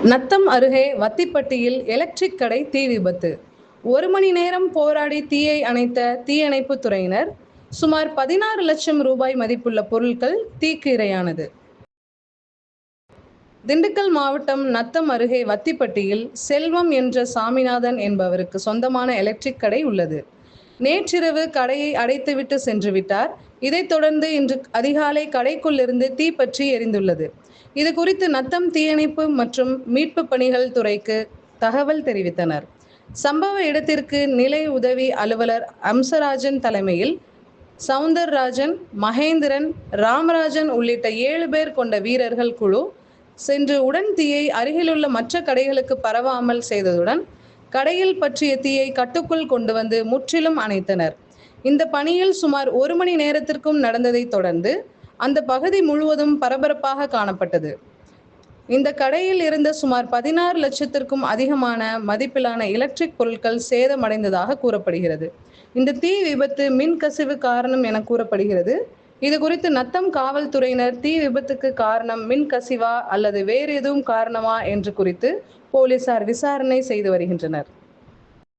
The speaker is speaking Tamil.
நத்தம் அருகே வத்திப்பட்டியில் எலக்ட்ரிக் கடை தீ விபத்து. 1 மணி நேரம் போராடி தீயை அணைத்த தீயணைப்புத் துறையினர். சுமார் 16 லட்சம் ரூபாய் மதிப்புள்ள பொருட்கள் தீக்கு இரையானது. திண்டுக்கல் மாவட்டம் நத்தம் அருகே வத்திப்பட்டியில் செல்வம் என்ற சாமிநாதன் என்பவருக்கு சொந்தமான எலக்ட்ரிக் கடை உள்ளது. நேற்றிரவு கடையை அடைத்துவிட்டு சென்று விட்டார். இதைத் தொடர்ந்து இன்று அதிகாலை கடைக்குள் இருந்து தீப்பற்றி எரிந்துள்ளது. இது குறித்து நத்தம் தீயணைப்பு மற்றும் மீட்பு பணிகள் துறைக்கு தகவல் தெரிவித்தனர். சம்பவ இடத்திற்கு நிலை உதவி அலுவலர் அம்சராஜன் தலைமையில் சவுந்தரராஜன், மகேந்திரன், ராமராஜன் உள்ளிட்ட 7 பேர் கொண்ட வீரர்கள் குழு சென்று உடன் தீயை அருகிலுள்ள மற்ற கடைகளுக்கு பரவாமல் செய்ததுடன் கடையில் பற்றிய தீயை கட்டுக்குள் கொண்டு வந்து முற்றிலும் அணைத்தனர். இந்த பணியில் சுமார் 1 மணி நேரத்திற்கும் நடந்ததை தொடர்ந்து அந்த பகுதி முழுவதும் பரபரப்பாக காணப்பட்டது. இந்த கடையில் இருந்த சுமார் 16 லட்சத்திற்கும் அதிகமான மதிப்பிலான எலக்ட்ரிக் பொருட்கள் சேதமடைந்ததாக கூறப்படுகிறது. இந்த தீ விபத்து மின் கசிவு காரணம் என கூறப்படுகிறது. இது குறித்து நத்தம் காவல்துறையினர் தீ விபத்துக்கு காரணம் மின் கசிவா அல்லது வேறு எதுவும் காரணமா என்று குறித்து போலீசார் விசாரணை செய்து வருகின்றனர்.